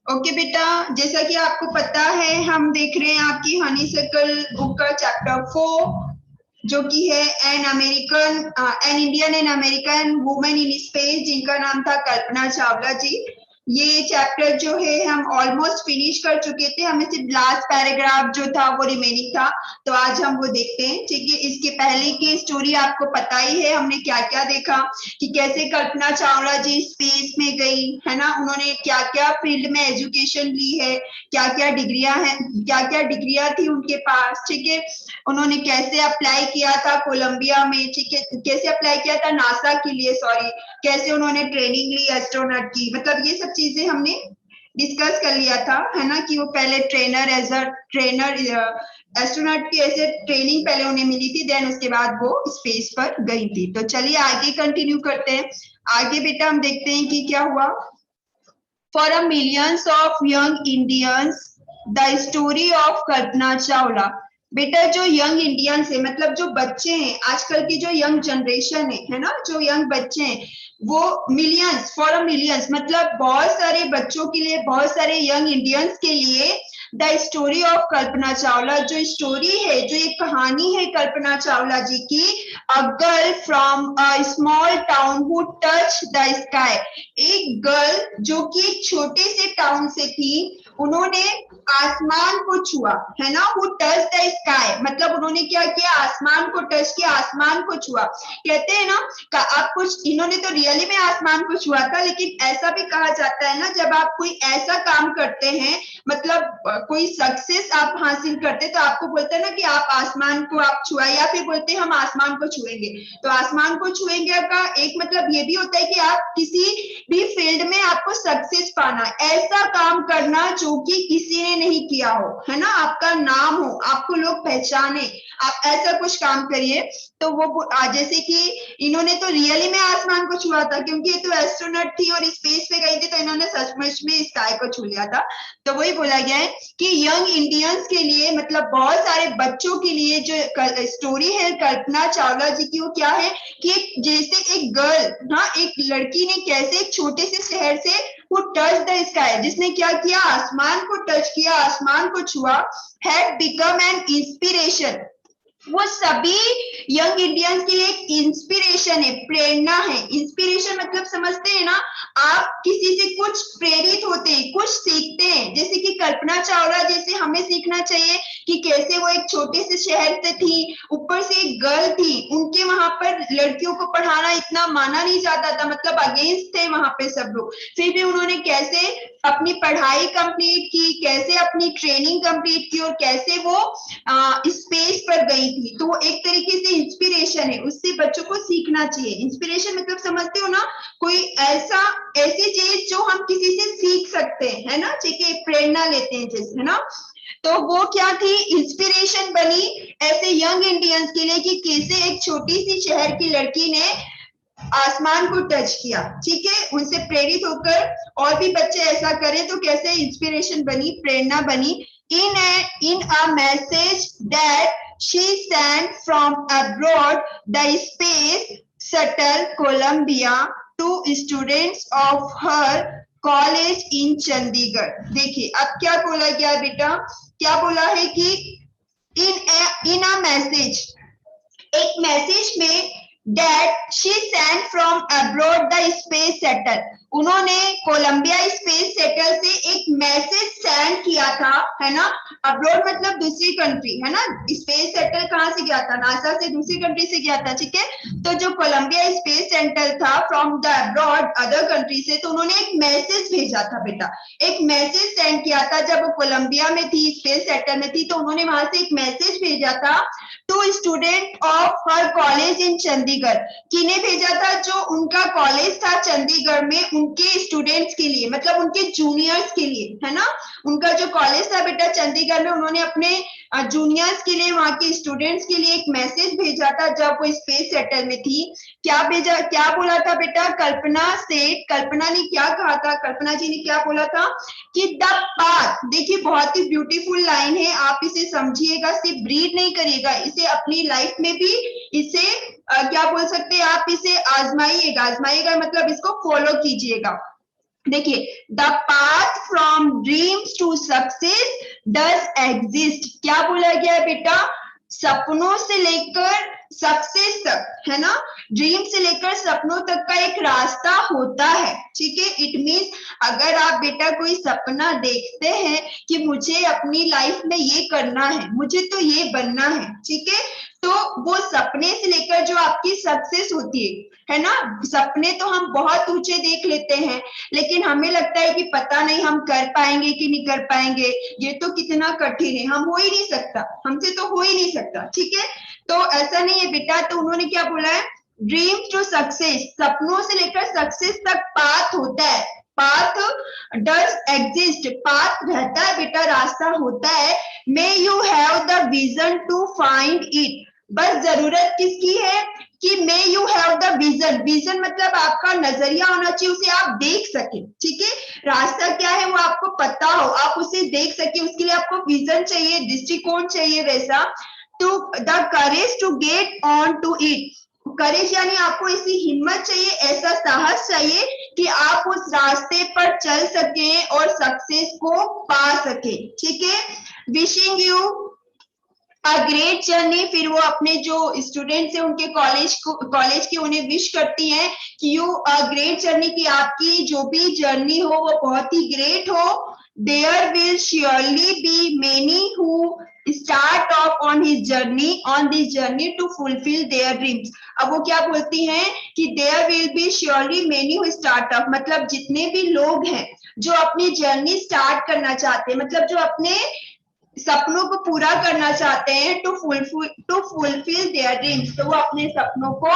Okay बेटा, जैसा कि आपको पता है हम देख रहे हैं आपकी हनीसर्कल बुक का चैप्टर 4, जो कि है an Indian and American women in space, जिनका नाम था कल्पना चावला जी। ये चैप्टर जो है हम ऑलमोस्ट फिनिश कर चुके थे, हमें सिर्फ लास्ट पैराग्राफ जो था वो रिमेनिंग था, तो आज हम वो देखते हैं। ठीक है, इसके पहले की स्टोरी आपको पता ही है, हमने क्या क्या देखा कि कैसे कल्पना चावला जी स्पेस में गई, है ना। उन्होंने क्या क्या फील्ड में एजुकेशन ली है, क्या क्या डिग्रियां हैं, क्या क्या डिग्रियां थी उनके पास। ठीक है, उन्होंने कैसे अप्लाई किया था कोलंबिया में, ठीक है, कैसे अप्लाई किया था नासा के लिए, सॉरी, कैसे उन्होंने ट्रेनिंग ली एस्ट्रोनॉट की, मतलब ये सब चीजें हमने डिस्कस कर लिया था, है ना। कि वो पहले trainer as a trainer astronaut की ऐसे ट्रेनिंग पहले उन्हें मिली थी, देन उसके बाद वो स्पेस पर गई थी। तो चलिए आगे कंटिन्यू करते हैं। आगे बेटा हम देखते हैं कि क्या हुआ। For a millions of young Indians the story of Kalpana Chawla. बेटा जो यंग इंडियंस है, मतलब जो बच्चे हैं, आजकल की जो यंग जनरेशन है ना, जो यंग बच्चे हैं, वो मिलियंस, फॉर अ मिलियंस मतलब बहुत सारे बच्चों के लिए, बहुत सारे यंग इंडियंस के लिए the story of Kalpana Chawla, जो स्टोरी है, जो एक कहानी है कल्पना चावला जी की, a girl from a small town who touch the sky. एक गर्ल जो कि एक छोटे से टाउन से थी, उन्होंने आसमान को छुआ, है ना। वो टच द स्काई मतलब उन्होंने क्या किया, आसमान को टच किया, आसमान को छुआ। कहते हैं ना, आप कुछ, इन्होंने तो रियली में आसमान को छुआ था, लेकिन ऐसा भी कहा जाता है ना, जब आप कोई ऐसा काम करते हैं, मतलब कोई सक्सेस आप हासिल करते, तो आपको बोलते हैं ना कि आप आसमान को आप छुआ, या फिर बोलते हैं हम आसमान को छुएंगे। तो आसमान को छुएंगे का एक मतलब ये भी होता है कि आप किसी भी फील्ड में आपको सक्सेस पाना, ऐसा काम करना जो कि किसी ने नहीं किया हो, है ना, आपका नाम हो, आपको लोग पहचाने, आप ऐसा कुछ काम करिए। तो वो जैसे कि इन्होंने तो रियली में आसमान को छुआ था, क्योंकि ये तो एस्ट्रोनॉट थी और स्पेस पे गई थी, तो इन्होंने सचमुच में स्काई को छू लिया था। तो वही बोला गया है कि यंग इंडियंस के लिए, मतलब बहुत सारे बच्चों के लिए जो स्टोरी है कल्पना चावला जी की, वो क्या है कि जैसे एक गर्ल, हाँ, एक लड़की ने कैसे एक छोटे से शहर से वो टच द स्काई, जिसने क्या किया, आसमान को टच किया, आसमान को छुआ, हैड बिकम एन इंस्पिरेशन। वो सभी यंग इंडियंस के लिए एक इंस्पिरेशन है, प्रेरणा है। इंस्पिरेशन मतलब समझते हैं ना, आप किसी से कुछ प्रेरित होते हैं, कुछ सीखते हैं, जैसे कि कल्पना चावला जैसे हमें सीखना चाहिए कि कैसे वो एक छोटे से शहर से थी, ऊपर से एक गर्ल थी, उनके वहां पर लड़कियों को पढ़ाना इतना माना नहीं जाता था, मतलब अगेंस्ट थे वहां पे सब लोग, फिर भी उन्होंने कैसे अपनी पढ़ाई कंप्लीट की, कैसे अपनी ट्रेनिंग कंप्लीट की, और कैसे वो स्पेस पर गई थी। तो वो एक तरीके से इंस्पिरेशन है, उससे बच्चों को सीखना चाहिए। इंस्पिरेशन मतलब समझते हो ना, कोई ऐसा, ऐसी चीज जो हम किसी से सीख सकते हैं, है ना, ठीक है, प्रेरणा लेते हैं जैसे, है ना। तो वो क्या थी, इंस्पिरेशन बनी ऐसे यंग इंडियंस के लिए कि कैसे एक छोटी सी शहर की लड़की ने आसमान को टच किया, ठीक है, उनसे प्रेरित होकर और भी बच्चे ऐसा करें, तो कैसे इंस्पिरेशन बनी, प्रेरणा बनी। In a message that she sent from abroad, the space shuttle Columbia to students of her college in Chandigarh. देखिए अब क्या बोला गया बेटा, क्या बोला है कि इन अ मैसेज, एक मैसेज में, that she sent from abroad the space settle, उन्होंने कोलंबिया स्पेस सेटल से एक मैसेज सेंड किया था, है ना। अब्रॉड मतलब दूसरी कंट्री, है ना, स्पेस सेटल कहाँ से गया था, नासा से, दूसरी कंट्री से गया था, ठीक है। तो जो कोलंबिया स्पेस सेंटर था from the abroad other country से, तो उन्होंने एक मैसेज भेजा था बेटा, एक मैसेज सेंड किया था। जब वो कोलंबिया में थी, स्पेस सेंटर में थी, तो उन्होंने वहां से एक मैसेज भेजा था to student of her college in Chandigarh. किन्हें भेजा था, जो उनका कॉलेज था चंडीगढ़ में, उनके स्टूडेंट्स के लिए, मतलब उनके जूनियर्स के लिए, है ना। उनका जो कॉलेज था बेटा चंडीगढ़ में, उन्होंने अपने जूनियर्स के लिए, वहां के स्टूडेंट्स के लिए एक मैसेज भेजा था जब वो स्पेस सेटल में थी। क्या भेजा, क्या बोला था बेटा, कल्पना से, कल्पना ने क्या कहा था, कल्पना जी ने क्या बोला था कि द पाथ, देखिए बहुत ही ब्यूटीफुल लाइन है, आप इसे समझिएगा, सिर्फ रीड नहीं करिएगा, इसे अपनी लाइफ में भी इसे क्या बोल सकते हैं आप, इसे आजमाइएगा, आजमाइएगा मतलब इसको फॉलो कीजिएगा। देखिए, the path from dreams to success does exist. क्या बोला गया है बेटा? सपनों से लेकर सक्सेस तक, है ना, ड्रीम से लेकर सपनों तक का एक रास्ता होता है। ठीक है, इट मीन्स अगर आप बेटा कोई सपना देखते हैं कि मुझे अपनी लाइफ में ये करना है, मुझे तो ये बनना है, ठीक है, तो वो सपने से लेकर जो आपकी सक्सेस होती है ना, सपने तो हम बहुत ऊंचे देख लेते हैं, लेकिन हमें लगता है कि पता नहीं हम कर पाएंगे कि नहीं कर पाएंगे, ये तो कितना कठिन है, हम हो ही नहीं सकता, हमसे तो हो ही नहीं सकता। ठीक है, तो ऐसा नहीं है बेटा। तो उन्होंने क्या बोला है? ड्रीम टू सक्सेस, सपनों से लेकर सक्सेस तक पाथ होता है, पाथ डज एग्जिस्ट, पाथ रहता है बेटा, रास्ता होता है। May you have the vision to find it, बस जरूरत किसकी है कि may you have the vision, vision मतलब आपका नजरिया होना चाहिए, उसे आप देख सके। ठीक है, रास्ता क्या है वो आपको पता हो, आप उसे देख सके, उसके लिए आपको विजन चाहिए, दृष्टिकोण चाहिए वैसा। To the courage to get on to it, courage यानी आपको ऐसी हिम्मत चाहिए, ऐसा साहस चाहिए कि आप उस रास्ते पर चल सके और सक्सेस को पा सके। ठीक है, wishing you a great journey. फिर वो अपने जो स्टूडेंट्स है उनके कॉलेज की उन्हें विश करती हैं कि यू अ ग्रेट जर्नी, की आपकी जो भी जर्नी हो वो बहुत ही ग्रेट हो। There will surely be many who start off on this journey to fulfil their dreams. अब वो क्या बोलती हैं कि there will be surely many who start off, मतलब जितने भी लोग हैं जो अपनी जर्नी स्टार्ट करना चाहते हैं, मतलब जो अपने सपनों को पूरा करना चाहते हैं, टू फुलफिल देयर ड्रीम्स, तो वो अपने सपनों को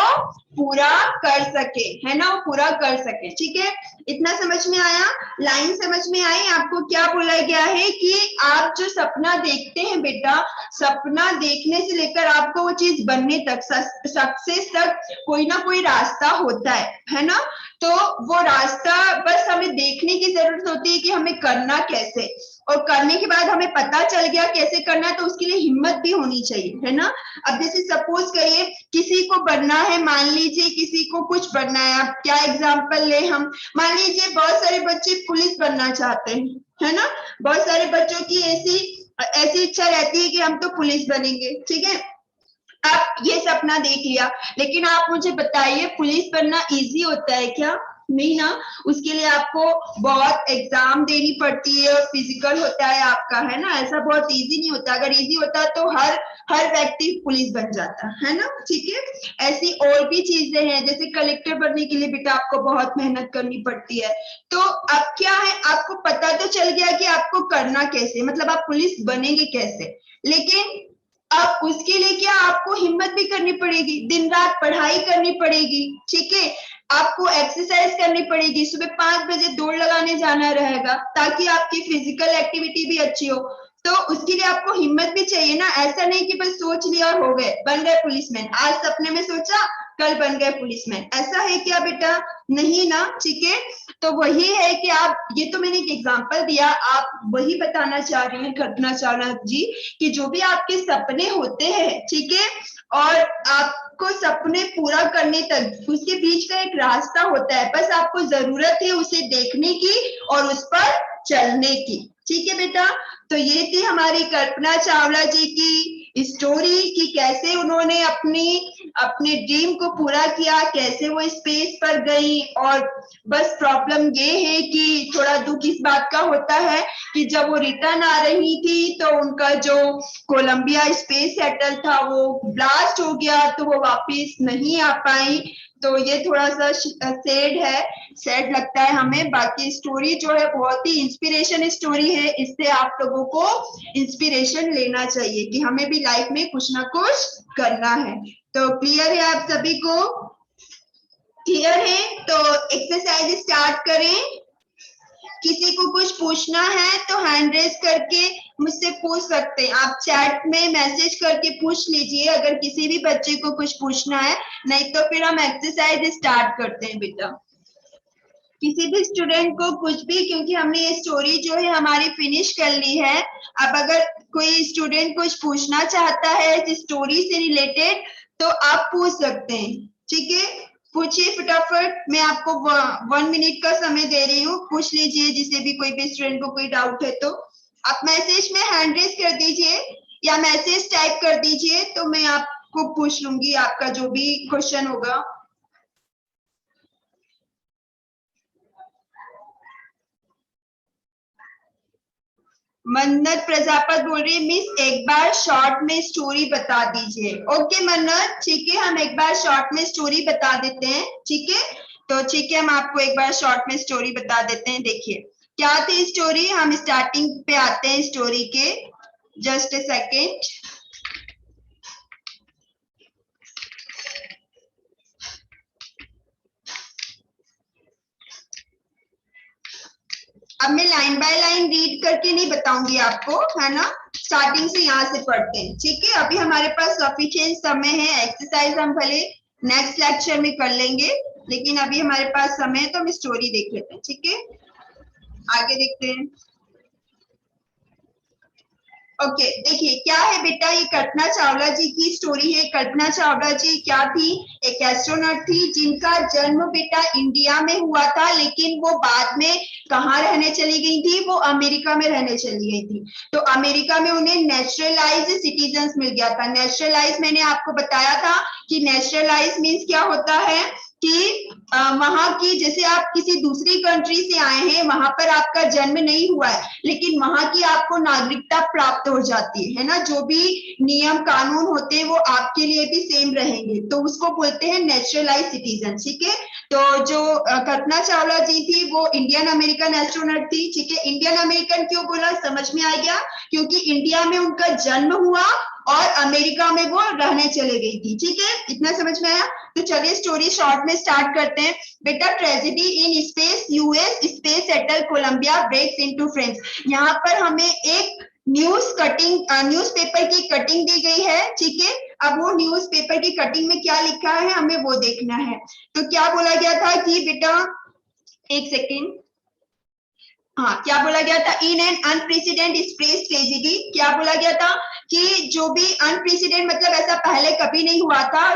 पूरा कर सके, है ना, वो पूरा कर सके। ठीक है, इतना समझ में आया? लाइन समझ में आई आपको? क्या बोला गया है कि आप जो सपना देखते हैं बेटा, सपना देखने से लेकर आपको वो चीज बनने तक, सक्सेस तक कोई ना कोई रास्ता होता है ना, तो वो रास्ता बस हमें देखने की जरूरत होती है कि हमें करना कैसे, और करने के बाद हमें पता चल गया कैसे करना है, तो उसके लिए हिम्मत भी होनी चाहिए, है ना। अब जैसे सपोज करिए किसी को बनना है, मान लीजिए किसी को कुछ बनना है, अब क्या एग्जांपल ले हम, मान लीजिए बहुत सारे बच्चे पुलिस बनना चाहते हैं, है ना, बहुत सारे बच्चों की ऐसी ऐसी इच्छा रहती है कि हम तो पुलिस बनेंगे। ठीक है, आप ये सपना देख लिया, लेकिन आप मुझे बताइए पुलिस बनना इजी होता है क्या? नहीं ना, उसके लिए आपको बहुत एग्जाम देनी पड़ती है, फिजिकल होता है आपका, है ना, ऐसा बहुत इजी नहीं होता। अगर इजी होता तो हर व्यक्ति पुलिस बन जाता, है ना। ठीक है, ऐसी और भी चीजें हैं, जैसे कलेक्टर बनने के लिए बेटा आपको बहुत मेहनत करनी पड़ती है। तो अब क्या है, आपको पता तो चल गया कि आपको करना कैसे, मतलब आप पुलिस बनेंगे कैसे, लेकिन अब उसके लिए क्या आपको हिम्मत भी करनी पड़ेगी, दिन रात पढ़ाई करनी पड़ेगी। ठीक है, आपको एक्सरसाइज करनी पड़ेगी, सुबह 5 बजे दौड़ लगाने जाना रहेगा ताकि आपकी फिजिकल एक्टिविटी भी अच्छी हो। तो उसके लिए आपको हिम्मत भी चाहिए ना, ऐसा नहीं कि बस सोच लिया और हो गए, बन गए पुलिसमैन, आज सपने में सोचा कल बन गए पुलिसमैन, ऐसा है क्या बेटा? नहीं ना। ठीक है, तो वही है कि आप, ये तो मैंने एक एग्जांपल दिया, आप वही बताना चाह रही हैं कल्पना चावला जी कि जो भी आपके सपने होते हैं, ठीक है, और आपको सपने पूरा करने तक उसके बीच का एक रास्ता होता है, बस आपको जरूरत है उसे देखने की और उस पर चलने की। ठीक है बेटा, तो ये थी हमारी कल्पना चावला जी की स्टोरी कि कैसे उन्होंने अपने ड्रीम को पूरा किया, कैसे वो स्पेस पर गई। और बस प्रॉब्लम ये है कि थोड़ा दुख इस बात का होता है कि जब वो रिटर्न आ रही थी तो उनका जो कोलंबिया स्पेस शटल था वो ब्लास्ट हो गया, तो वो वापस नहीं आ पाई। तो ये थोड़ा सा सैड है, सैड लगता है हमें। बाकी स्टोरी जो है बहुत ही इंस्पिरेशन स्टोरी है, इससे आप लोगों को इंस्पिरेशन लेना चाहिए कि हमें भी लाइफ में कुछ ना कुछ करना है। तो क्लियर है आप सभी को? क्लियर है? तो एक्सरसाइज स्टार्ट करें। किसी को कुछ पूछना है तो हैंड रेज करके मुझसे पूछ सकते हैं, आप चैट में मैसेज करके पूछ लीजिए अगर किसी भी बच्चे को कुछ पूछना है, नहीं तो फिर हम एक्सरसाइज स्टार्ट करते हैं बेटा। किसी भी स्टूडेंट को कुछ भी, क्योंकि हमने ये स्टोरी जो है हमारी फिनिश कर ली है। अब अगर कोई स्टूडेंट कुछ पूछना चाहता है इस स्टोरी से रिलेटेड तो आप पूछ सकते हैं। ठीक है, पूछिए फटाफट, मैं आपको 1 मिनट का समय दे रही हूँ, पूछ लीजिए जिसे भी कोई भी स्टूडेंट को कोई डाउट है तो। आप मैसेज में हैंड रेज कर दीजिए या मैसेज टाइप कर दीजिए, तो मैं आपको पूछ लूंगी आपका जो भी क्वेश्चन होगा। मन्नत प्रजापत बोल रही है मिस एक बार शॉर्ट में स्टोरी बता दीजिए। ओके मन्नत, ठीक है, हम एक बार शॉर्ट में स्टोरी बता देते हैं, ठीक है। तो ठीक है, हम आपको एक बार शॉर्ट में स्टोरी बता देते हैं। देखिए क्या थी स्टोरी, हम स्टार्टिंग पे आते हैं स्टोरी के, जस्ट ए सेकेंड। अब मैं लाइन बाय लाइन रीड करके नहीं बताऊंगी आपको, है ना, स्टार्टिंग से यहाँ से पढ़ते हैं, ठीक है। अभी हमारे पास सफिशिएंट समय है, एक्सरसाइज हम भले नेक्स्ट लेक्चर में कर लेंगे, लेकिन अभी हमारे पास समय है तो हम स्टोरी देख लेते हैं, ठीक है। आगे देखते हैं। ओके देखिए क्या है बेटा, ये कल्पना चावला जी की स्टोरी है। कल्पना चावला जी क्या थी, एक एस्ट्रोनॉट थी जिनका जन्म बेटा इंडिया में हुआ था, लेकिन वो बाद में कहाँ रहने चली गई थी, वो अमेरिका में रहने चली गई थी। तो अमेरिका में उन्हें नेचुरलाइज सिटीजन मिल गया था। नेचुरलाइज मैंने आपको बताया था कि नेचुरलाइज मीन्स क्या होता है कि वहां की, जैसे आप किसी दूसरी कंट्री से आए हैं, वहां पर आपका जन्म नहीं हुआ है, लेकिन वहां की आपको नागरिकता प्राप्त हो जाती है ना, जो भी नियम कानून होते हैं वो आपके लिए भी सेम रहेंगे, तो उसको बोलते हैं नेचुरलाइज सिटीजन, ठीक है। तो जो कल्पना चावला जी थी वो इंडियन अमेरिकन एस्ट्रोनॉट थी, ठीक है। इंडियन अमेरिकन क्यों बोला, समझ में आ गया, क्योंकि इंडिया में उनका जन्म हुआ और अमेरिका में वो रहने चले गई थी, ठीक है, इतना समझ में आया। तो चलिए स्टोरी शॉर्ट में स्टार्ट करते हैं। बेटा tragedy in space, US space shuttle Columbia breaks into flames. यहाँ पर हमें एक न्यूज़पेपर की कटिंग दी गई है, ठीक है। अब वो न्यूज़पेपर की कटिंग में क्या लिखा है हमें वो देखना है। तो क्या बोला गया था कि बेटा, एक सेकेंड, हाँ क्या बोला गया था, in an unprecedented space tragedy, क्या बोला गया था कि जो भी अनप्रेसिडेंट मतलब ऐसा पहले कभी नहीं हुआ था,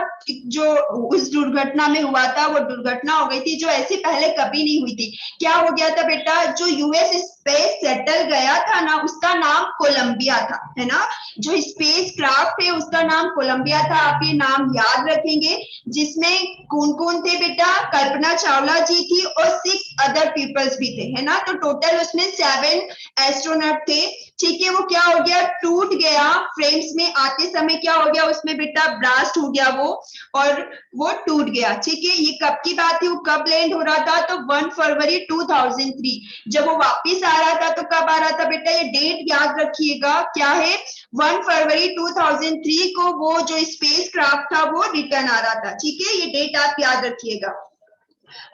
जो उस दुर्घटना में हुआ था वो दुर्घटना हो गई थी जो ऐसे पहले कभी नहीं हुई थी। क्या हो गया था बेटा, जो यूएस स्पेस सेटल गया था ना, उसका नाम कोलंबिया था, है ना। जो स्पेस क्राफ्ट है उसका नाम कोलंबिया था, आप ये नाम याद रखेंगे। जिसमें कौन कौन थे बेटा, कल्पना चावला जी थी और 6 अदर पीपल्स भी थे, है ना। तो टोटल उसमें 7 एस्ट्रोनॉट थे, ठीक है। वो क्या हो गया, टूट गया, फ्रेम्स में आते समय क्या हो गया, उसमें बेटा ब्लास्ट हो गया वो, और वो टूट गया, ठीक है। ये कब की बात है, वो कब लैंड हो रहा था, तो 1 फरवरी 2003 जब वो वापिस आ रहा था। तो कब आ रहा था बेटा, ये डेट याद रखिएगा, क्या है, 1 फरवरी 2003 को वो जो स्पेस क्राफ्ट था वो रिटर्न आ रहा था, ठीक है, ये डेट आप याद रखिएगा।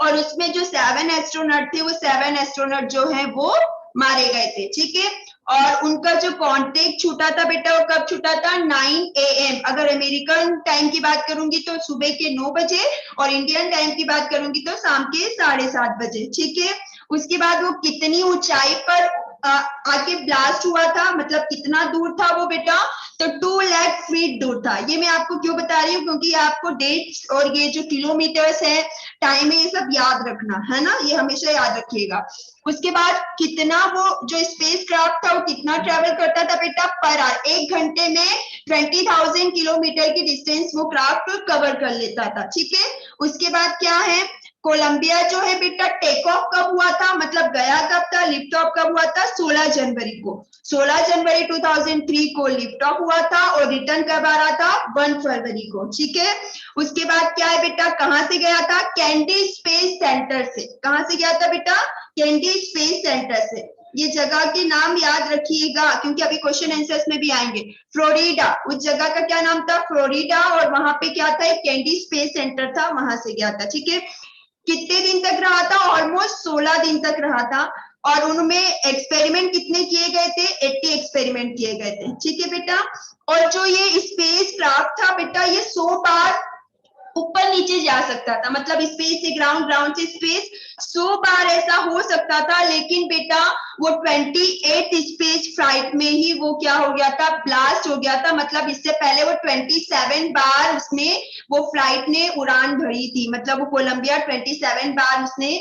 और उसमें जो 7 एस्ट्रोनॉट थे, वो 7 एस्ट्रोनॉट जो है वो मारे गए थे, ठीक है। और उनका जो कॉन्टेक्ट छूटा था बेटा, वो कब छूटा था, 9 AM। अगर अमेरिकन टाइम की बात करूंगी तो सुबह के 9 बजे, और इंडियन टाइम की बात करूंगी तो शाम के 7:30 बजे, ठीक है। उसके बाद वो कितनी ऊंचाई पर आके ब्लास्ट हुआ था, मतलब कितना दूर था वो बेटा, तो 2 लाख फीट दूर था। ये मैं आपको क्यों बता रही हूँ, क्योंकि आपको डेट्स और ये जो किलोमीटर्स है, टाइम है, ये सब याद रखना है ना, ये हमेशा याद रखिएगा। उसके बाद कितना वो जो स्पेस क्राफ्ट था वो कितना ट्रेवल करता था बेटा, पर आवर 1 घंटे में 20,000 किलोमीटर की डिस्टेंस वो क्राफ्ट कवर कर लेता था, ठीक है। उसके बाद क्या है, कोलंबिया जो है बेटा टेक ऑफ कब हुआ था, मतलब गया कब था, लिफ्ट ऑफ कब हुआ था, 16 जनवरी को। 16 जनवरी 2003 को लिफ्ट ऑफ हुआ था, और रिटर्न कब आ रहा था, 1 फरवरी को, ठीक है। उसके बाद क्या है बेटा, कहां से गया था, कैंडी स्पेस सेंटर से। कहां से गया था बेटा, कैंडी स्पेस सेंटर से। ये जगह के नाम याद रखिएगा, क्योंकि अभी क्वेश्चन आंसर्स में भी आएंगे। फ्लोरिडा, उस जगह का क्या नाम था, फ्लोरिडा, और वहां पे क्या था, एक कैंडी स्पेस सेंटर था, वहां से गया था, ठीक है। कितने दिन तक रहा था, ऑलमोस्ट 16 दिन तक रहा था। और उनमें एक्सपेरिमेंट कितने किए गए थे, 80 एक्सपेरिमेंट किए गए थे, ठीक है बेटा। और जो ये स्पेस क्राफ्ट था बेटा, ये 100 बार ऊपर नीचे जा सकता था, मतलब स्पेस से ग्राउंड, ग्राउंड से स्पेस 100 बार ऐसा हो सकता था, लेकिन बेटा वो 28 स्पेस फ्लाइट में ही वो क्या हो गया था, ब्लास्ट हो गया था। मतलब इससे पहले वो 27 बार उसमें वो फ्लाइट ने उड़ान भरी थी। मतलब वो कोलंबिया 27 बार उसने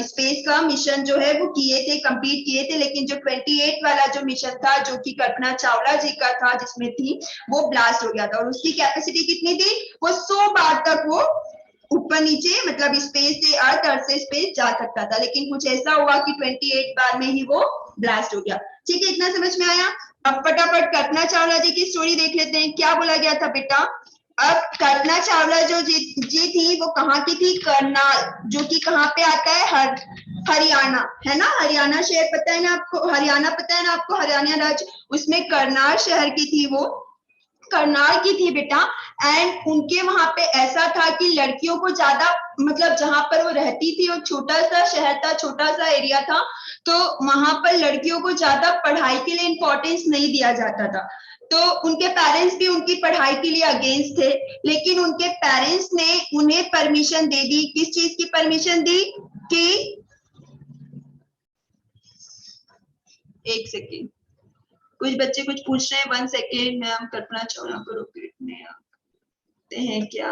स्पेस का मिशन जो है वो किए थे, कंप्लीट किए थे। लेकिन जो 28 वाला जो मिशन था, जो कि कल्पना चावला जी का था, जिसमें थी, वो ब्लास्ट हो गया था। और उसकी कैपेसिटी कितनी थी, वो 100 बार तक वो ऊपर नीचे, मतलब स्पेस से अर्थ, अर्थ से स्पेस जा सकता था। लेकिन कुछ ऐसा हुआ कि 28 बार में ही वो ब्लास्ट हो गया। ठीक है, इतना समझ में आया। अब फटाफट कल्पना चावला जी की स्टोरी देख लेते हैं, क्या बोला गया था बेटा। अब कल्पना चावला जो जी थी, वो कहाँ की थी, करनाल, जो कि कहाँ पे आता है, हरियाणा, है ना। हरियाणा शहर पता है ना आपको, हरियाणा पता है ना आपको, हरियाणा राज्य, उसमें करनाल शहर की थी वो, करनाल की थी बेटा। एंड उनके वहां पे ऐसा था कि लड़कियों को ज्यादा, मतलब जहां पर वो रहती थी, वो छोटा सा शहर था, छोटा सा एरिया था, तो वहां पर लड़कियों को ज्यादा पढ़ाई के लिए इंपॉर्टेंस नहीं दिया जाता था। तो उनके पेरेंट्स भी उनकी पढ़ाई के लिए अगेंस्ट थे, लेकिन उनके पेरेंट्स ने उन्हें परमिशन दे दी। किस चीज की परमिशन दी, कि एक सेकेंड, कुछ बच्चे कुछ पूछ रहे हैं, 1 सेकेंड, मैम कल्पना चावला को रोकने आते हैं क्या,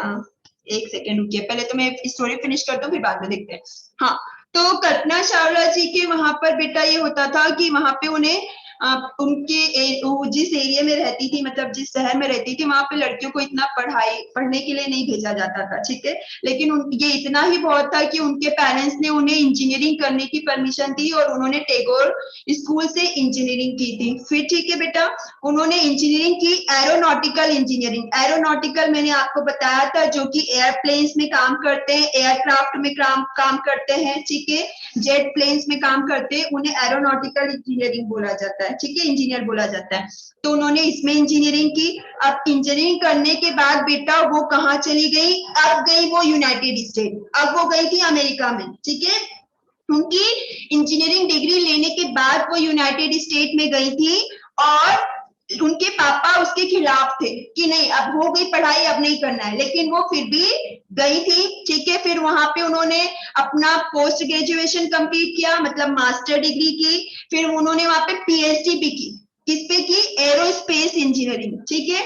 1 सेकेंड रुकिए, पहले तो मैं स्टोरी फिनिश करता हूँ, फिर बाद में देखते हैं। हाँ, तो कल्पना चावला जी के वहां पर बेटा ये होता था कि वहां पे उन्हें जिस एरिया में रहती थी, मतलब जिस शहर में रहती थी, वहां पे लड़कियों को इतना पढ़ने के लिए नहीं भेजा जाता था। ठीक है, लेकिन ये इतना ही बहुत था कि उनके पेरेंट्स ने उन्हें इंजीनियरिंग करने की परमिशन दी, और उन्होंने टैगोर स्कूल से इंजीनियरिंग की थी। फिर ठीक है बेटा, उन्होंने इंजीनियरिंग की, एरोनॉटिकल इंजीनियरिंग। एरोनॉटिकल मैंने आपको बताया था, जो कि एयरप्लेन्स में काम करते हैं, एयरक्राफ्ट में काम करते हैं, ठीक है, जेट प्लेन्स में काम करते हैं, उन्हें एरोनॉटिकल इंजीनियरिंग बोला जाता है। ठीक है, इंजीनियर बोला जाता है। तो उन्होंने इसमें इंजीनियरिंग की। अब इंजीनियरिंग करने के बाद बेटा वो कहाँ चली गई, अब गई वो यूनाइटेड स्टेट, अब वो गई थी अमेरिका में। ठीक है, उनकी इंजीनियरिंग डिग्री लेने के बाद वो यूनाइटेड स्टेट में गई थी, और उनके पापा उसके खिलाफ थे कि नहीं, अब हो गई पढ़ाई, अब नहीं करना है, लेकिन वो फिर भी गई थी। ठीक है, फिर वहां पे उन्होंने अपना पोस्ट ग्रेजुएशन कंप्लीट किया, मतलब मास्टर डिग्री की। फिर उन्होंने वहां पे पीएचडी भी की, किस पे की, एरोस्पेस इंजीनियरिंग। ठीक है,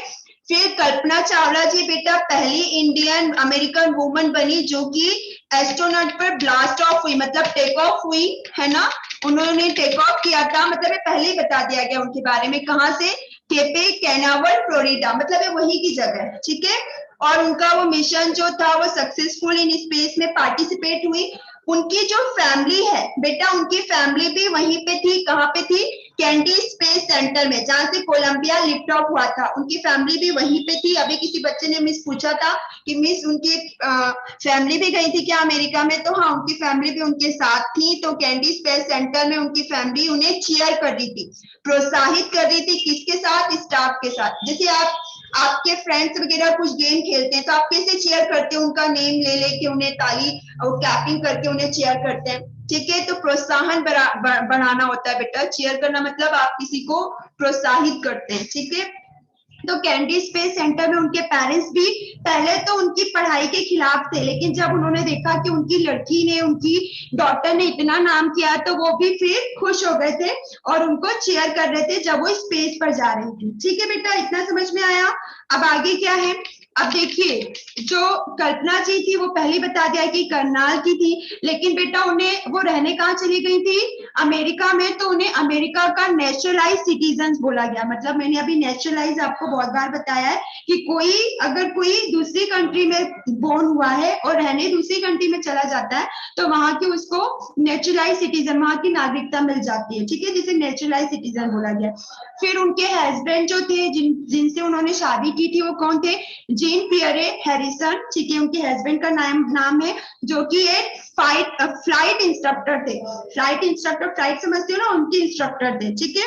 फिर कल्पना चावला जी बेटा पहली इंडियन अमेरिकन वुमन बनी जो कि एस्ट्रोनॉट पर ब्लास्ट ऑफ हुई, मतलब टेक ऑफ हुई, है ना। उन्होंने टेक ऑफ किया था, मतलब ये पहले ही बता दिया गया उनके बारे में, कहां से, केपे कैनावल फ्लोरिडा, मतलब ये वही की जगह है। ठीक है, और उनका वो मिशन जो था वो सक्सेसफुल इन स्पेस में पार्टिसिपेट हुई। उनकी जो फैमिली है बेटा, उनकी फैमिली भी वहीं पे थी, कहाँ पे थी, कैंडी स्पेस सेंटर में, जहां से कोलंबिया लिफ्ट ऑफ हुआ था, उनकी फैमिली भी वहीं पे थी। अभी किसी बच्चे ने मिस पूछा था कि मिस उनकी फैमिली भी गई थी क्या अमेरिका में, तो हाँ, उनकी फैमिली भी उनके साथ थी। तो कैंडी स्पेस सेंटर में उनकी फैमिली उन्हें चीयर कर रही थी, प्रोत्साहित कर रही थी, किसके साथ, स्टाफ के साथ। जैसे आपके फ्रेंड्स वगैरह कुछ गेम खेलते हैं, तो आप कैसे चीयर करते हैं, उनका नेम ले लेके उन्हें ताली और क्लैपिंग करके उन्हें चीयर करते हैं। ठीक है, तो प्रोत्साहन बढ़ाना होता है बेटा, चीयर करना मतलब आप किसी को प्रोत्साहित करते हैं। ठीक है, तो कैंडी स्पेस सेंटर में उनके पेरेंट्स भी पहले तो उनकी पढ़ाई के खिलाफ थे, लेकिन जब उन्होंने देखा कि उनकी लड़की ने, उनकी डॉटर ने इतना नाम किया, तो वो भी फिर खुश हो गए थे और उनको चीयर कर रहे थे जब वो स्पेस पर जा रही थी। ठीक है बेटा, इतना समझ में आया। अब आगे क्या है, अब देखिए, जो कल्पना जी थी वो पहले बता दिया कि करनाल की थी, लेकिन बेटा उन्हें, वो रहने कहाँ चली गई थी, अमेरिका में। तो उन्हें अमेरिका का नेचुरलाइज सिटीजन बोला गया। मतलब मैंने अभी नेचुरलाइज आपको बहुत बार बताया है कि कोई, अगर कोई दूसरी कंट्री में बोर्न हुआ है और रहने दूसरी कंट्री में चला जाता है, तो वहां की उसको नेचुरलाइज सिटीजन, वहां की नागरिकता मिल जाती है। ठीक है, जिसे नेचुरलाइज सिटीजन बोला गया। फिर उनके हस्बैंड जो थे, जिनसे उन्होंने शादी की थी, वो कौन थे, जीन पियरे हैरिसन। ठीक है, उनके हस्बैंड का नाम है, जो कि एक फ्लाइट इंस्ट्रक्टर थे। फ्लाइट इंस्ट्रक्टर, फ्लाइट समझते हो ना, उनके इंस्ट्रक्टर थे। ठीक है,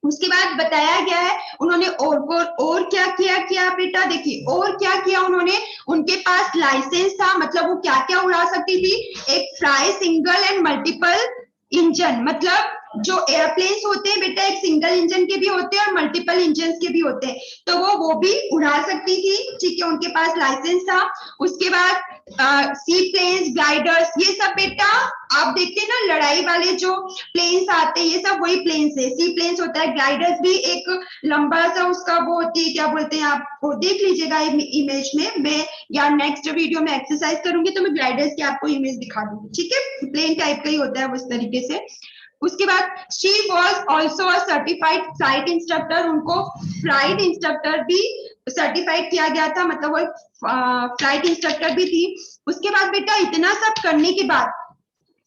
उसके बाद बताया गया है उन्होंने और क्या किया बेटा, देखिए और क्या किया उन्होंने, उनके पास लाइसेंस था, मतलब वो क्या क्या उड़ा सकती थी, एक fly single and multiple engine, मतलब जो एयरप्लेन्स होते हैं बेटा, एक सिंगल इंजन के भी होते हैं और मल्टीपल इंजन के भी होते हैं, तो वो भी उड़ा सकती थी। ठीक है, उनके पास लाइसेंस था। उसके बाद सी प्लेन्स, ग्लाइडर्स, ये सब बेटा आप देखते हैं ना लड़ाई वाले जो प्लेन्स आते हैं, ये सब वही प्लेन्स है। सी प्लेन्स होता है, ग्लाइडर्स भी एक लंबा सा उसका वो होती है, क्या बोलते हैं आप वो देख लीजिएगा इमेज में। मैं या नेक्स्ट वीडियो में एक्सरसाइज करूंगी तो मैं ग्लाइडर्स की आपको इमेज दिखा दूंगी, ठीक है। प्लेन टाइप का ही होता है उस तरीके से। उसके बाद she was also a certified flight instructor, उनको फ्लाइट इंस्ट्रक्टर भी सर्टिफाइड किया गया था, मतलब वो फ्लाइट इंस्ट्रक्टर भी थी। उसके बाद बेटा इतना सब करने के बाद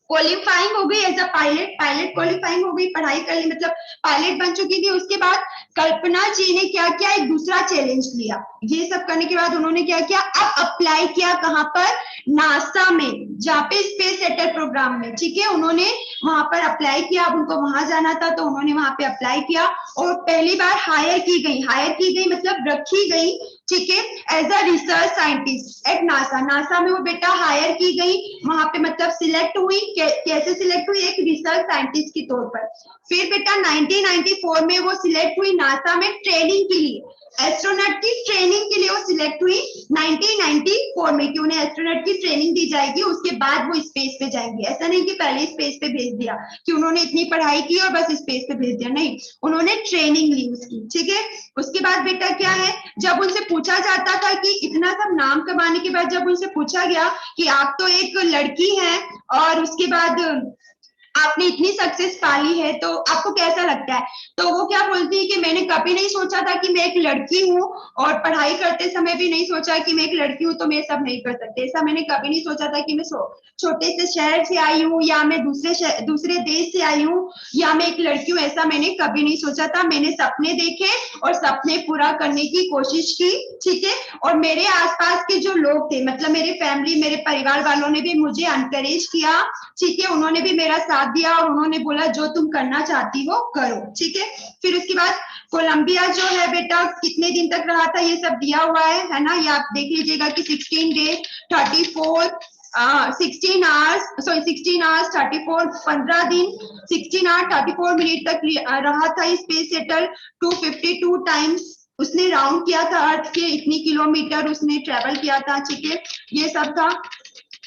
क्वालिफाइंग हो गई as a pilot, pilot qualifying हो गई, पढ़ाई कर ली, मतलब पायलट बन चुकी थी। उसके बाद कल्पना जी ने क्या किया, एक दूसरा चैलेंज लिया। ये सब करने के बाद उन्होंने क्या किया, अब अप्लाई किया कहाँ पर, नासा में, जहाँ पे स्पेस सेटल प्रोग्राम में, ठीक है। उन्होंने वहां पर अप्लाई किया, अब उनको वहां जाना था तो उन्होंने वहां पे अप्लाई किया और पहली बार हायर की गई मतलब रखी गई, ठीक है, as a research scientist at NASA. NASA में वो बेटा हायर की गई, वहां पे मतलब सिलेक्ट हुई। कैसे सिलेक्ट हुई, एक रिसर्च साइंटिस्ट के तौर पर। फिर बेटा 1994 में वो सिलेक्ट हुई नासा में ट्रेनिंग के लिए, एस्ट्रोनॉट की ट्रेनिंग के लिए वो सिलेक्ट हुई 1994 में, कि उन्हें एस्ट्रोनॉट की ट्रेनिंग दी जाएगी, उसके बाद वो स्पेस पे जाएंगे। ऐसा नहीं कि पहले स्पेस पे भेज दिया कि उन्होंने इतनी पढ़ाई की और बस स्पेस पे भेज दिया, नहीं, उन्होंने ट्रेनिंग ली उसकी, ठीक है। उसके बाद बेटा क्या है, जब उनसे पूछा जाता था कि इतना सब नाम कमाने के बाद जब उनसे पूछा गया कि आप तो एक लड़की हैं और उसके बाद आपने इतनी सक्सेस पाली है तो आपको कैसा लगता है, तो वो क्या बोलती है कि मैंने कभी नहीं सोचा था कि मैं एक लड़की हूँ और पढ़ाई करते समय भी नहीं सोचा कि मैं एक लड़की हूँ तो मैं सब नहीं कर सकती। ऐसा मैंने कभी नहीं सोचा था कि मैं छोटे से शहर से आई हूँ या मैं दूसरे देश से आई हूँ या मैं एक लड़की हूँ, ऐसा मैंने कभी नहीं सोचा था। मैंने सपने देखे और सपने पूरा करने की कोशिश की, ठीक है। और मेरे आसपास के जो लोग थे, मतलब मेरे फैमिली, मेरे परिवार वालों ने भी मुझे एनकरेज किया, ठीक है। उन्होंने भी मेरा साथ दिया और उन्होंने बोला जो तुम करना चाहती हो करो, ठीक है। फिर उसके बाद कोलंबिया जो है बेटा कितने दिन तक रहा था, ये सब दिया हुआ है ना, ये आप देख लीजिएगा कि 16 डेज 34 16 आवर्स 34 15 दिन 16 आवर 34 मिनट तक रहा था स्पेस सेटल। 252 टाइम्स उसने राउंड किया था अर्थ के, इतनी किलोमीटर उसने ट्रेवल किया था, ठीक है। ये सब था।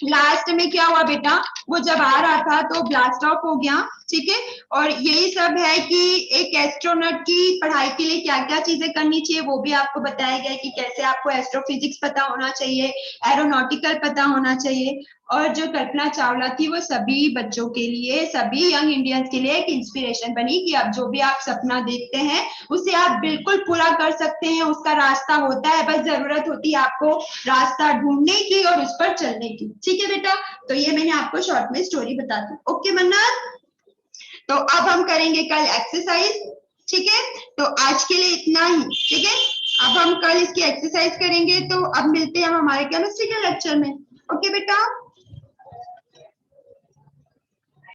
लास्ट में क्या हुआ बेटा, वो जब आ रहा था तो ब्लास्ट ऑफ हो गया, ठीक है। और यही सब है कि एक एस्ट्रोनॉट की पढ़ाई के लिए क्या क्या चीजें करनी चाहिए वो भी आपको बताया गया कि कैसे आपको एस्ट्रोफिजिक्स पता होना चाहिए, एरोनॉटिकल पता होना चाहिए। और जो कल्पना चावला थी वो सभी बच्चों के लिए, सभी यंग इंडियंस के लिए एक इंस्पिरेशन बनी कि अब जो भी आप सपना देखते हैं उसे आप बिल्कुल पूरा कर सकते हैं। उसका रास्ता होता है, बस जरूरत होती है आपको रास्ता ढूंढने की और उस पर चलने की, ठीक है बेटा। तो ये मैंने आपको शॉर्ट में स्टोरी बता दी, ओके मन्नत। तो अब हम करेंगे कल एक्सरसाइज, ठीक है। तो आज के लिए इतना ही, ठीक है। अब हम कल इसकी एक्सरसाइज करेंगे, तो अब मिलते हैं हम हमारे केमिस्ट्री के लेक्चर में, ओके बेटा।